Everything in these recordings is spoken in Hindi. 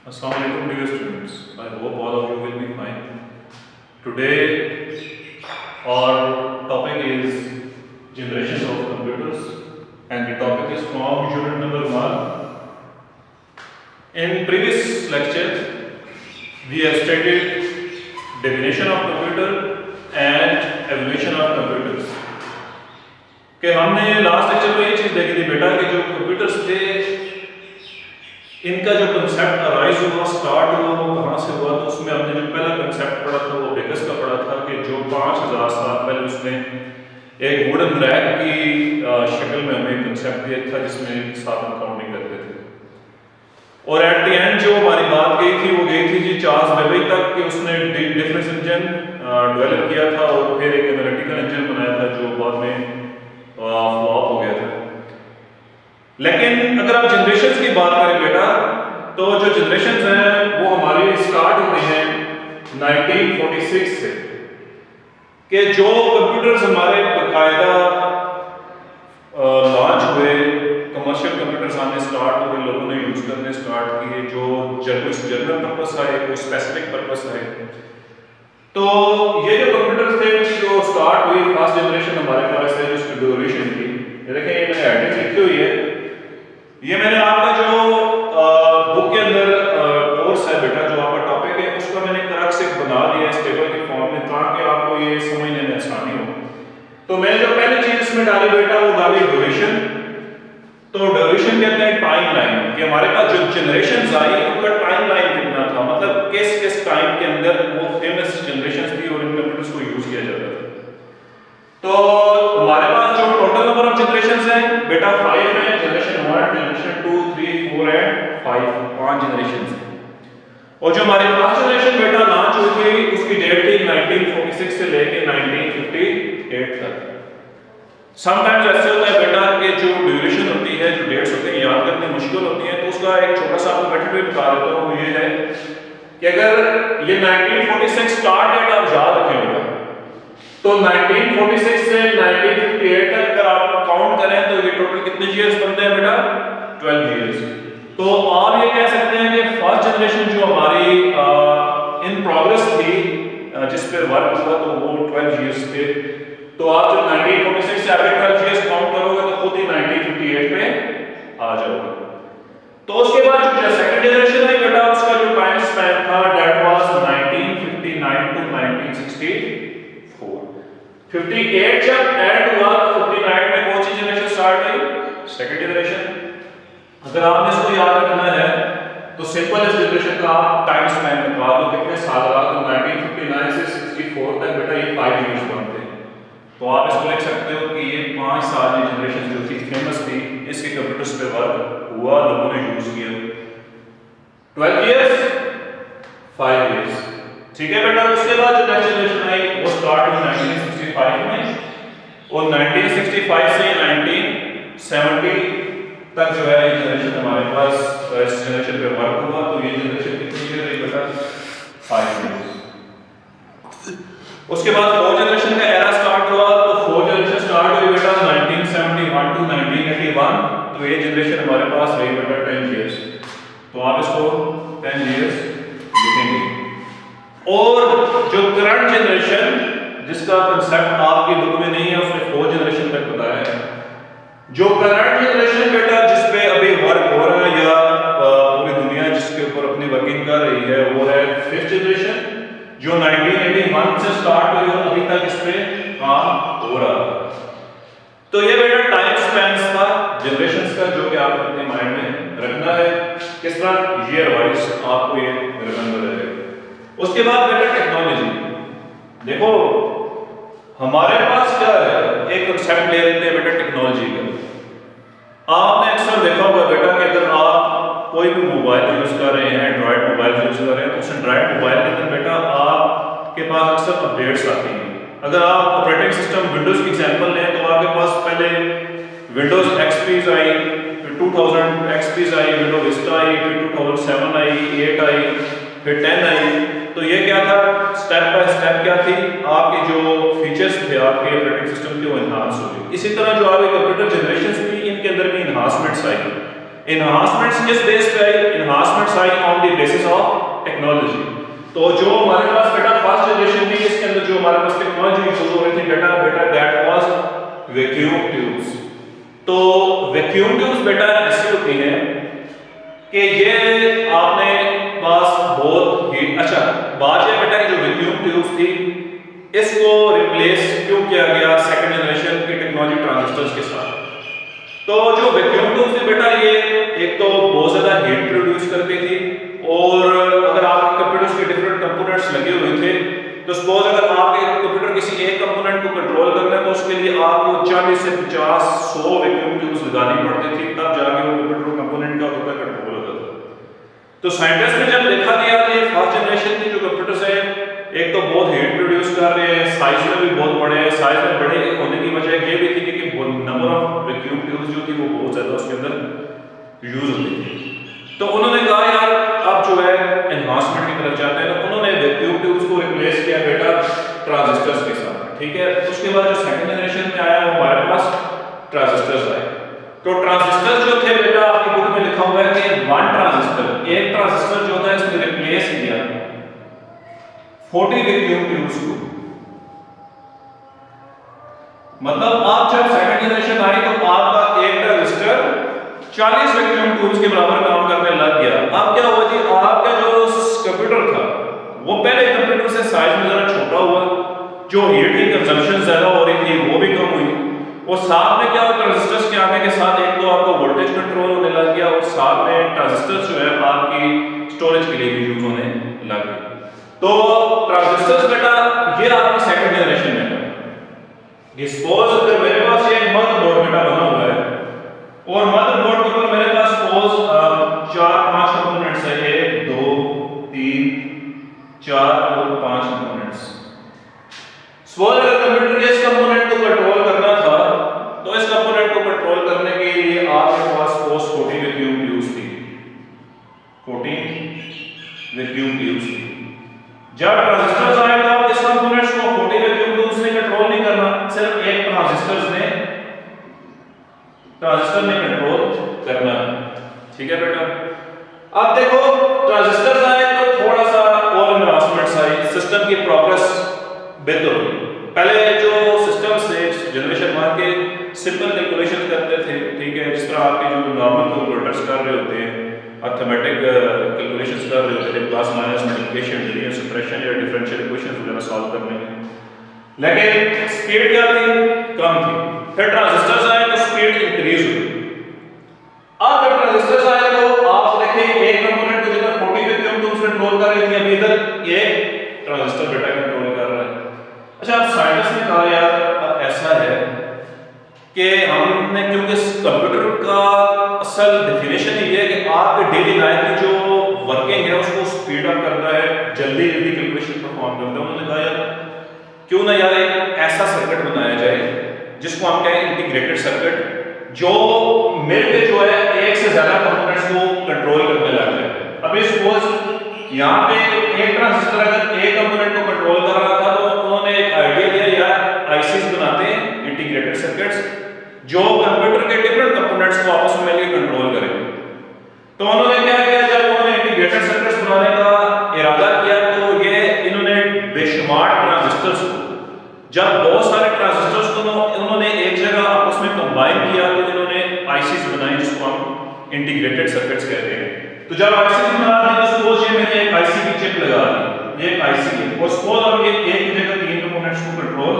Assalamualaikum dear students. I hope all of you will be fine. Today our topic is generations of computers and the topic is from unit number 1. In previous lecture we have studied definition of computer and evolution of computers. कि हमने लास्ट लेक्चर में ये चीज़ देखी थी बेटा कि जो कंप्यूटर्स थे इनका जो कंसेप्ट अराइज हुआ स्टार्ट हुआ वो कहाँ से हुआ, तो उसमें हमने जो पहला कंसेप्ट पढ़ा था वो बेकस का पढ़ा था कि जो 5000 साल पहले उसने एक वुडन रैक की शक्ल में हमें कंसेप्ट दिया था जिसमें साथ हम काउंटिंग करते थे। और एट द एंड जो हमारी बात गई थी वो गई थी जी चार्ल्स बेबेज तक कि उसने डिफरेंस इंजन डेवलप किया था और फिर एक एनालिटिकल इंजन बनाया था जो बाद में फ्लॉप हो गया था। लेकिन अगर आप जनरेशंस की बात करें बेटा तो जो जनरेशंस हैं वो हमारी स्टार्ट होती हैं 1946 से कि जो कंप्यूटर्स हमारे बाकायदा लॉन्च हुए, कमर्शियल कंप्यूटर्स आने स्टार्ट हुए, लोगों ने यूज करने स्टार्ट किए, जो जनरल पर्पस है कोई स्पेसिफिक पर्पस है। तो ये जो कंप्यूटर्स थे जो स्टार्ट हुई फर्स्ट जनरेशन हमारे पास है जिसकी ड्यूरेशन की, देखें ये मैंने हेडिंग लिखी हुई है, ये मैंने आपका जो बुक के अंदर कोर्स है बेटा जो आपका टॉपिक है उसका मैंने करक्स एक बना दिया इस टेबल के फॉर्म में ताकि आपको ये समझने में आसानी हो। तो मैंने जो पहली चीज इसमें डाली बेटा वो डाली ड्यूरेशन। तो ड्यूरेशन कहते हैं टाइम लाइन कि हमारे पास जो जनरेशंस आई उनका टाइम लाइन कितना था, मतलब किस किस टाइम के अंदर वो फेमस जनरेशंस थी और इन कंप्यूटर्स को यूज किया जाता था। तो हमारे पास जो टोटल नंबर ऑफ जनरेशंस हैं बेटा 5 है, जनरेशन 1, जनरेशन 2, 3, 4 एंड 5 जनरेशंस हैं। और जो हमारी फर्स्ट जनरेशन बेटा लॉन्च हुई थी उसकी डेट थी 1946 से लेके 1958 तक। समटाइम्स ऐसे होता है बेटा कि जो ड्यूरेशन होती है, जो डेट्स होती हैं याद करने मुश्किल होती है, तो उसका एक छोटा सा आपको मेथड भी बता देता हूँ। ये है कि अगर ये 1946 स्टार्ट डेट आप याद रखें बेटा, तो 1946 से 1958 तक अगर आप काउंट करें तो ये टोटल कितने ईयर्स बनते हैं बेटा? 12 ईयर्स। तो आप ये कह सकते हैं कि फर्स्ट जनरेशन जो हमारी इन प्रोग्रेस थी जिस पे वर्क हुआ तो वो 12 ईयर्स थे। तो आप जब 1946 से आगे 12 ईयर्स काउंट करोगे तो खुद ही 1958 पे आ जाओगे। तो उसके बाद जो सेकंड जनरेशन है बेटा उसका जो टाइम स्पैन था दैट वाज 1959 टू 1964। 58 जब एड हुआ तो 59 में कौन सी जनरेशन स्टार्ट हुई? Second generation. अगर आपने इसको याद रखना है तो सिंपल इस जनरेशन का आप टाइम स्पैन निकाल लो कितने साल रहा, तो 1959 से 64 तक बेटा ये 5 इयर्स बनते हैं। तो आप इसको लिख सकते हो कि ये 5 साल की जनरेशन जो थी फेमस थी, इसके कंप्यूटर्स पे वर्क हुआ, लोगों ने यूज किया। 12 इयर्स 5 इयर्स, ठीक है बेटा। उसके बाद जो नेक्स्ट जनरेशन आई वो स्टार्ट हुई 1965 में और 1965 से 1970 तक जो है ये जनरेशन हमारे पास इस जनरेशन पे वर्क हुआ। तो ये जनरेशन कितनी ईयर रही बेटा? 5 इयर्स। उसके बाद 4 जनरेशन का एरा स्टार्ट हुआ, तो 4 जनरेशन स्टार्ट हुई बेटा 1971 टू 1981। तो ये जनरेशन हमारे पास रही बेटा 10 इयर्स। तो आप इसको 10 इयर्स लिखेंगे। और जो करंट जनरेशन जिसका कंसेप्ट आपकी बुक में नहीं है उसमें 4 जनरेशन तक बताया है। जो करंट जनरेशन बेटा जिस पे अभी वर्क हो रहा है या पूरी दुनिया जिसके ऊपर अपनी वर्किंग कर रही है वो है 5th जनरेशन जो 1981 से स्टार्ट हुई और अभी तक इस पे काम हो रहा है। तो ये बेटा टाइम स्पैन्स था जनरेशंस का जो कि आपको अपने माइंड में रखना है, किस तरह ईयर वाइज आपको ये रिमेंबर रहेगा। उसके बाद बेटा टेक्नोलॉजी। देखो हमारे पास क्या है, एक कंसेप्ट ले लेते हैं बेटा टेक्नोलॉजी का। आपने अक्सर देखा होगा बेटा कि अगर आप कोई भी मोबाइल यूज कर रहे हैं, एंड्रॉइड मोबाइल यूज कर रहे हैं, तो उस एंड्रॉइड मोबाइल के अंदर बेटा आपके पास अक्सर अपडेट्स आती हैं। अगर आप ऑपरेटिंग सिस्टम विंडोज की एग्जांपल लें तो आपके पास पहले विंडोज एक्सपी आई, फिर 2000 एक्सपी आई, विंडोज विस्टा आई, फिर 2007 आई, 8 आई, फिर 10 आई। तो ये क्या था, स्टेप बाय स्टेप क्या थी, आपके जो फीचर्स थे आपके ऑपरेटिंग सिस्टम के वो एनहांस हो गए। इसी तरह जो आपके कंप्यूटर जनरेशंस थी इनके अंदर भी एनहांसमेंट्स आई। इन्हांसमेंट्स किस बेस पे आई? इन्हांसमेंट्स आई on the basis of technology. तो जो हमारे पास बेटा फर्स्ट जनरेशन थी, इसके अंदर जो हमारे पास टेक्नोलॉजी यूज हो रही थी बेटा दैट वाज वैक्यूम ट्यूब्स। तो वैक्यूम ट्यूब्स बेटा ऐसी होती हैं कि ये आपने पास बहुत ही अच्छा बात है बेटा कि जो वैक्यूम ट्यूब्स थी इसको रिप्लेस क्यों किया गया सेकंड जनरेशन की टेक्नोलॉजी ट्रांजिस्टर्स के साथ। तो जो वैक्यूम ट्यूब्स थी बेटा ये एक तो बहुत ज्यादा हीट प्रोड्यूस करती थी, और अगर आपके कंप्यूटर्स के डिफरेंट कंपोनेंट्स लगे हुए थे तो सपोज अगर आपके कंप्यूटर किसी एक कंपोनेंट को कंट्रोल करना है तो उसके लिए आपको 40 से 50-100 वैक्यूम ट्यूब्स लगानी पड़ती थी, तब जाके वो कंप्यूटर कंपोनेंट का होता कंट्रोल होता था। तो साइंटिस्ट ने जब देखा कि यार ये फर्स्ट जनरेशन के जो कंप्यूटर्स हैं एक तो बहुत हीट प्रोड्यूस कर रहे हैं, साइज में भी बहुत बड़े हैं, साइज में बड़े होने की वजह ये भी थी कि नंबर ऑफ वैक्यूम ट्यूब्स जो थी वो बहुत ज्यादा उसके अंदर यूज होती थी। तो उन्होंने कहा यार अब जो है एनहांसमेंट की तरफ जाते हैं, तो उन्होंने वैक्यूम ट्यूब्स को रिप्लेस किया बेटा ट्रांजिस्टर्स के साथ, ठीक है। उसके बाद जो सेकंड जनरेशन में आया वो हमारे पास ट्रांजिस्टर्स आए। तो ट्रांजिस्टर्स जो थे बेटा आपकी बुक में लिखा हुआ है कि वन ट्रांजिस्टर, एक ट्रांजिस्टर जो था इसने रिप्लेस किया 40 वैक्यूम ट्यूब्स को। मतलब आप जब सेकंड जनरेशन आई तो आपका एक ट्रांजिस्टर 40 वैक्यूम ट्यूब्स के बराबर काम करने लग गया। अब क्या हुआ जी, आपका जो कंप्यूटर था वो पहले कंप्यूटर से साइज में जरा छोटा हुआ, जो हीट की कंजम्पशन ज्यादा हो रही थी वो भी कम हुई, और साथ में क्या हुआ ट्रांजिस्टर्स के आने के साथ एक तो आपको वोल्टेज कंट्रोल होने लग गया, और साथ में ट्रांजिस्टर्स जो है आपकी स्टोरेज के लिए भी यूज होने लग गए। तो ट्रांजिस्टर्स बेटा ये आपकी सेकंड जनरेशन में है। सपोज अगर मेरे पास ये मदरबोर्ड बेटा बना हुआ है और मदरबोर्ड के ऊपर मेरे पास सपोज 4-5 कंपोनेंट्स है, 1 2 3 4 और 5 कंपोनेंट्स। सपोज अगर कंप्यूटर के इस कंपोनेंट को कंट्रोल करना था तो इस कंपोनेंट को कंट्रोल करने के लिए आपके पास सपोज 40 वैक्यूम ट्यूब्स थी, 40 वैक्यूम ट्यूब्स थी। जब ट्रांजिस्टर्स आए तो इस कंपोनेंट्स को 40 वैक्यूम ट्यूब्स ने कंट्रोल नहीं करना, सिर्फ एक ट्रांजिस्टर ने कंट्रोल करना है, ठीक है बेटा। अब देखो ट्रांजिस्टर्स आए तो थोड़ा सा और एनहांसमेंट्स आई, सिस्टम की प्रोग्रेस बेहतर हुई। पहले जो सिस्टम से जनरेशन 1 के सिंपल कैलकुलेशन करते थे, ठीक है, जिस तरह आपके जो नॉर्मल कैलकुलेटर्स कर रहे होते हैं, अर्थमेटिक कैलकुलेशंस कर रहे होते थे, plus minus multiplication division subtraction या डिफरेंशियल इक्वेशंस वगैरह सॉल्व करने में, लेकिन स्पीड क्या थी, कम थी। फिर ट्रांजिस्टर्स आए तो स्पीड इंक्रीज हुई। अब जब ट्रांजिस्टर्स आए तो आप देखें एक कंपोनेंट को जगह 40 वैक्यूम ट्यूब्स कंट्रोल कर रही थी, अभी इधर एक ट्रांजिस्टर बेटा कंट्रोल कर रहा है। अच्छा, अब साइंटिस्ट ने कहा यार अब ऐसा है कि हमने, क्योंकि कंप्यूटर का असल डेफिनेशन ये है कि आपके डेली लाइफ की जो वर्किंग है उसको स्पीड अप करता है, जल्दी जल्दी कैलकुलेशन परफॉर्म करता है। उन्होंने कहा यार क्यों ना यार एक ऐसा सर्किट बनाया जाए जिसको हम कहें इंटीग्रेटेड सर्किट, जो मिलकर जो है एक से ज्यादा कंपोनेंट्स को कंट्रोल करने लग जाए। अभी सपोज यहाँ पे एक ट्रांजिस्टर अगर एक कंपोनेंट को कंट्रोल कर रहा था तो उन्होंने एक आइडिया दिया यार आईसीज बनाते हैं इंटीग्रेटेड सर्किट्स जो कंप्यूटर के डिफरेंट कंपोनेंट्स को आपस में मिलकर कंट्रोल करें। तो उन्होंने क्या किया, जब उन्होंने इंटीग्रेटेड सर्किट्स बनाने का इरादा किया तो ये इन्होंने बेशुमार ट्रांजिस्टर्स को, जब बहुत सारे ट्रांजिस्टर्स को उन्होंने एक जगह आपस में कंबाइन किया तो इन्होंने आईसीज बनाई जिसको हम इंटीग्रेटेड सर्किट्स कहते हैं। तो जब आईसीज बना दी तो सपोज ये मैंने एक आईसी की चिप लगा दी, ये एक आईसी है, और सपोज अब ये एक ही जगह 3 कंपोनेंट्स को कंट्रोल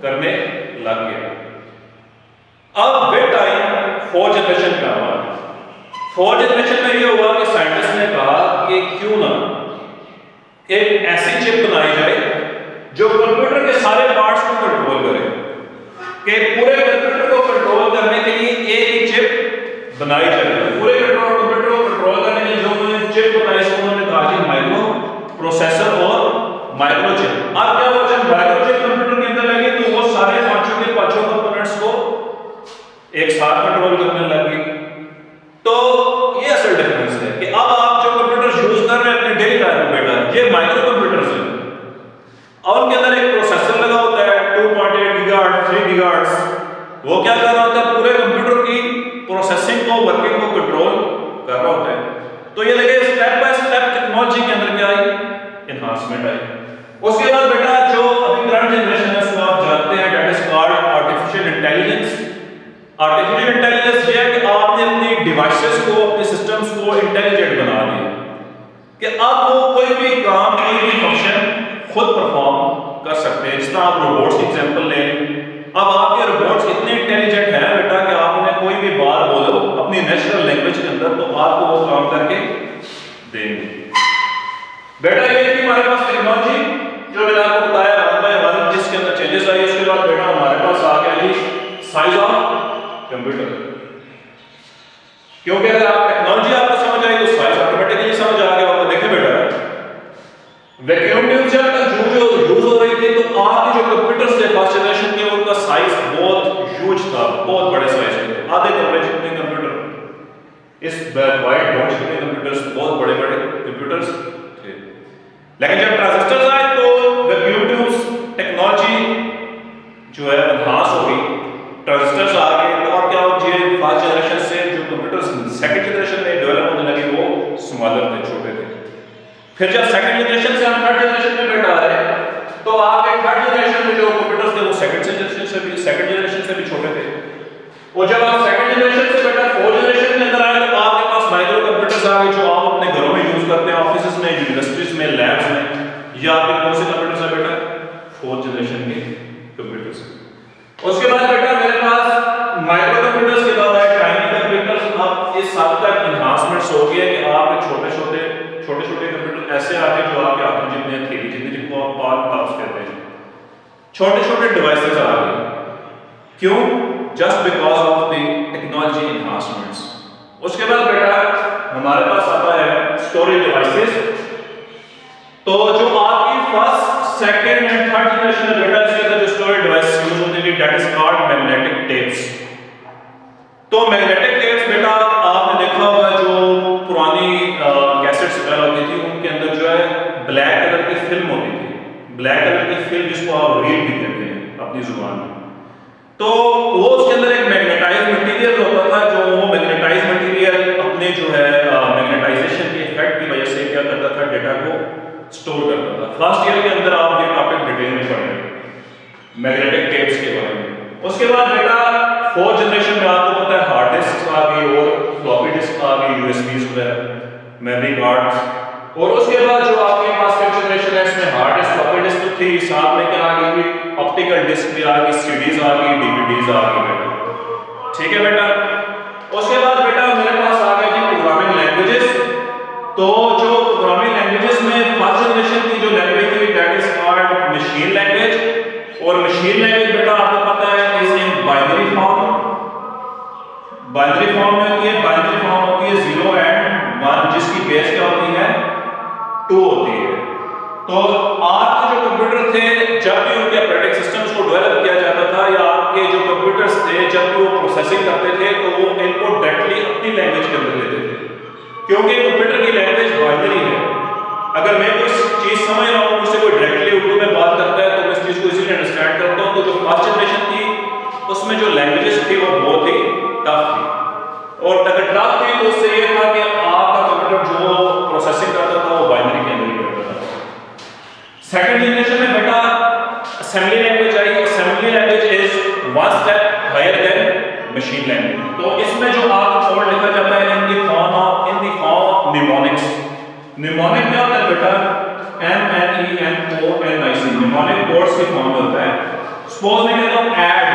करने लग गया। अब विद टाइम 4th जनरेशन का हुआ। 4th जनरेशन में ये हुआ कि साइंटिस्ट ने कहा कि क्यों ना एक ऐसी चिप बनाई जाए जो कंप्यूटर के सारे पार्ट्स को कंट्रोल करे, कि पूरे कंप्यूटर को कंट्रोल करने के लिए एक ही चिप बनाई जाए। पूरे कंप्यूटर को कंट्रोल करने के लिए जो उन्होंने चिप बनाई इसको उन्होंने कहा कि माइक्रो प्रोसेसर और माइक्रो चिप। अब क्या हुआ, जब माइक्रो चिप कंप्यूटर के अंदर लगी तो वो सारे पांचों के पांचों कंपोनेंट्स को एक साथ कंट्रोल करने लगी। तो ये असल डिफरेंस है कि अब आप जो कंप्यूटर यूज कर रहे हैं अपने डेली लाइफ में बेटा, ये माइक्रो कंप्यूटर्स हैं और उनके अंदर एक प्रोसेसर लगा होता है 2.8 गीगाहर्ट्ज 3 गीगाहर्ट्ज। वो क्या कर रहा होता है, पूरे कंप्यूटर की प्रोसेसिंग को, वर्किंग को कंट्रोल कि अब वो कोई भी काम, कोई भी फंक्शन खुद परफॉर्म कर सकते हैं। जिस तरह आप रोबोट्स की एग्जांपल लें, अब आपके रोबोट्स इतने इंटेलिजेंट हैं बेटा कि आप उन्हें कोई भी बात बोलो अपनी नेचुरल लैंग्वेज के अंदर, तो आपको वो काम करके देंगे। बेटा ये थी हमारे पास टेक्नोलॉजी जो मैंने आपको बताया 1 by 1 जिसके अंदर चेंजेस आई। उसके बाद बेटा हमारे पास आ गया जी साइज ऑफ कंप्यूटर। क्योंकि अगर आप टेक्नोलॉजी आपको समझ आई तो साइज ऑटोमेटिकली समझ आ गया होगा। देखिए बेटा, वैक्यूम ट्यूब जब तक यूज हो रही थी तो आपके जो कंप्यूटर्स थे फर्स्ट जनरेशन के, उनका साइज बहुत ह्यूज था, बहुत बड़े साइज के थे, आधे कमरे जितने कंप्यूटर। इस वाइट बॉक्स जितने कंप्यूटर्स, बहुत बड़े बड़े कंप्यूटर्स थे। लेकिन जब ट्रांजिस्टर्स आए तो वैक्यूम ट्यूब्स टेक्नोलॉजी जो है एनहांस हो गई, ट्रांजिस्टर्स आ गए, और क्या हो गया, फर्स्ट जनरेशन से जो कंप्यूटर्स सेकंड जनरेशन में डेवलप होने लगे वो स्मॉलर थे, छोटे थे। फिर जब सेकंड जनरेशन से हम थर्ड जनरेशन में बेटा आए तो आपके थर्ड जनरेशन में जो कंप्यूटर्स थे वो सेकंड जनरेशन से भी छोटे थे। और जब आप सेकंड जनरेशन से बेटा फोर्थ जनरेशन के अंदर आए तो आपके पास माइक्रो कंप्यूटर्स आ गए जो आप अपने घरों में यूज करते हैं, ऑफिसेज में, यूनिवर्सिटीज में, लैब्स में। या आपके कौन से कंप्यूटर्स है बेटा? फोर्थ जनरेशन के कंप्यूटर्स। उसके बाद बेटा मेरे पास माइक्रो कंप्यूटर्स के बाद आए टाइनी कंप्यूटर्स। अब इस हद तक एनहांसमेंट्स हो गए कि आप छोटे-छोटे कंप्यूटर ऐसे आ गए जो आपके हाथों जितने थे, जिनको आप पाल टॉप्स कहते हैं, छोटे-छोटे डिवाइसेस आ गए। क्यों? Just because of the technology enhancements. उसके बाद बेटा हमारे पास आता है स्टोरेज डिवाइसेस। तो जो आपकी first, second and third generation में बेटा इसके अंदर जो स्टोरेज डिवाइस यूज होते हैं that is called magnetic tapes. तो मैग्नेटिक टेप्स बेटा आपने देखा होगा जो पुरानी कैसेट्स वगैरह होती थी उनके अंदर जो है ब्लैक कलर की फिल्म होती थी, ब्लैक कलर की फिल्म जिसको आप रील भी कहते हैं अपनी जुबान में। तो वो उसके अंदर एक मैग्नेटाइज मटेरियल होता था, जो वो मैग्नेटाइज मटेरियल अपने जो है मैग्नेटाइजेशन के इफेक्ट की वजह से क्या करता था, डेटा को स्टोर करता था। फर्स्ट ईयर के अंदर आप ये टॉपिक डिटेल में पढ़ेंगे मैग्नेटिक टेप्स के बारे में। उसके बाद बेटा फोर्थ जनरेशन में आपको पता है हार्ड डिस्क आ गई और फ्लॉपी डिस्क आ गई, यूएसबीज वगैरह, मेमोरी कार्ड्स। और उसके बाद जो आपके पास फिफ्थ जनरेशन है इसमें हार्ड डिस्क, फ्लॉपी डिस्क तो थी, साथ में क्या आ गई, ऑप्टिकल डिस्क भी आ गई, सीडीज आ गई, डीवीडीज आ गई बेटा। ठीक है बेटा। उसके बाद बेटा मेरे पास आ गया जी प्रोग्रामिंग लैंग्वेजेस। तो जो प्रोग्रामिंग लैंग्वेजेस में फर्स्ट जनरेशन की जो लैंग्वेज थी that is called machine language. और मशीन लैंग्वेज बेटा आपको पता है is in binary form. Binary form में होती है, बाइनरी फॉर्म होती है 0 and 1 जिसकी बेस क्या होती है 2 होती है। तो आपके जो कंप्यूटर थे जब भी उनके ऑपरेटिंग सिस्टम्स को डेवलप किया जाता था या आपके जो कंप्यूटर्स थे जब भी वो प्रोसेसिंग करते थे तो वो इनपुट डायरेक्टली अपनी लैंग्वेज के अंदर लेते थे, क्योंकि कंप्यूटर की लैंग्वेज बाइनरी है। अगर मैं कोई चीज समझ रहा हूं, मुझसे कोई डायरेक्टली उर्दू में बात करता है तो मैं इस चीज को इजीली अंडरस्टैंड करता हूं। तो जो फर्स्ट जनरेशन थी उसमें जो लैंग्वेजेस थी वो बहुत ही टफ थी, और अगर टफ थी तो उससे ये था कि आपका कंप्यूटर जो प्रोसेसिंग करता था वो बाइनरी के अंदर ही करता था। सेकंड जनरेशन में बेटा असेंबली लैंग्वेज आई। Assembly language is one step higher than machine language. तो इसमें जो आपका कोड लिखा जाता है in the form of mnemonics. Mnemonic क्या होता है बेटा? NNEMONIC, निमोनिक कोड्स की फॉर्म में होता है। सपोज मैं कहता हूं ऐड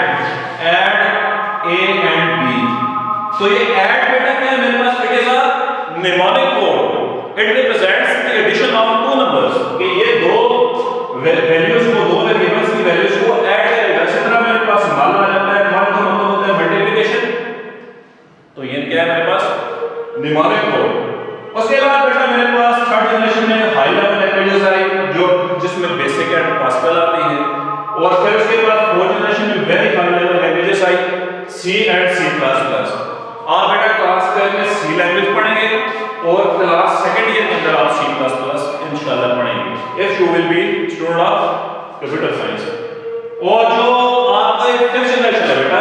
A and B, तो ये ऐड बेटा क्या है मेरे पास? It is a mnemonic code. It represents the addition of two numbers, कि ये दो वैल्यूज को, दो वेरिएबल्स की वैल्यूज को ऐड करेगा। इसी तरह मेरे पास मल आ जाता है, मल का मतलब होता है मल्टीप्लिकेशन। तो ये क्या है मेरे पास? Mnemonic code. उसके बाद बेटा मेरे पास थर्ड जनरेशन में हाई लेवल लैंग्वेजेस आई जो जिसमें बेसिक एंड पास्कल आती है। और फिर उसके बाद फोर्थ जनरेशन में very high level languages I C and C++। आप बेटा क्लास 10 में C लैंग्वेज पढ़ेंगे और क्लास सेकंड ईयर के अंदर आप C++ इंशाल्लाह पढ़ेंगे if you will be student of computer science. और जो आपका फिफ्थ जनरेशन है बेटा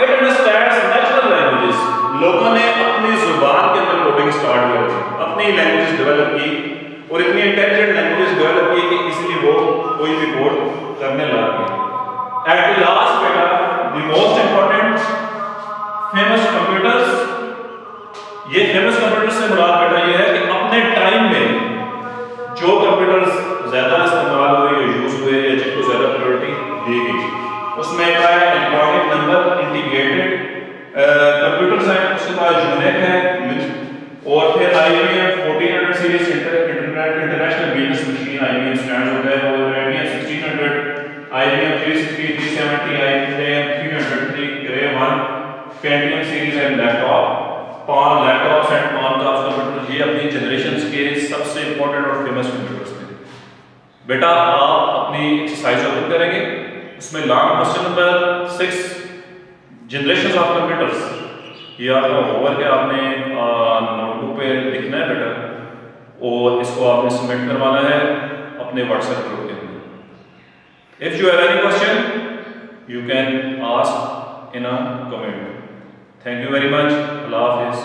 इट अंडरस्टैंड्स नेचुरल लैंग्वेजेस। लोगों ने अपनी जुबान के अंदर कोडिंग स्टार्ट कर दी, अपनी लैंग्वेजेस डेवलप की और इतनी इंटेलिजेंट लैंग्वेजेस डेवलप की कि इजीली वो कोई भी कोड करने लग गए। एट लास्ट बेटा the most important famous computers. ये फेमस कंप्यूटर्स से मुराद बेटा ये है कि अपने टाइम में जो कंप्यूटर्स ज़्यादा इस्तेमाल हुए या यूज़ हुए या जिनको ज़्यादा प्रायोरिटी दी गई, उसमें क्या है इलेक्ट्रॉनिक नंबर इंटीग्रेटेड कंप्यूटर्स हैं, उसके बाद यूनिक है, और फिर IBM 1400 series international business machine IBM stand होता है, और IBM 1600, IBM 360, 370, IBM 303 grey 1 Pentium series and laptop, पान लैपटॉप्स एंड पान का कंप्यूटर, ये अपनी जनरेशंस के सबसे इंपॉर्टेंट और फेमस कंप्यूटर्स थे। बेटा आप अपनी एक्सरसाइज ओपन करेंगे, उसमें long question number 6 generations of computers, ये आपका होमवर्क है, आपने नोटबुक पे लिखना है बेटा, और इसको आपने सबमिट करवाना है अपने व्हाट्सएप ग्रुप के अंदर। If you have any question you can ask in a comment. Thank you very much. अल्लाह हाफिज़।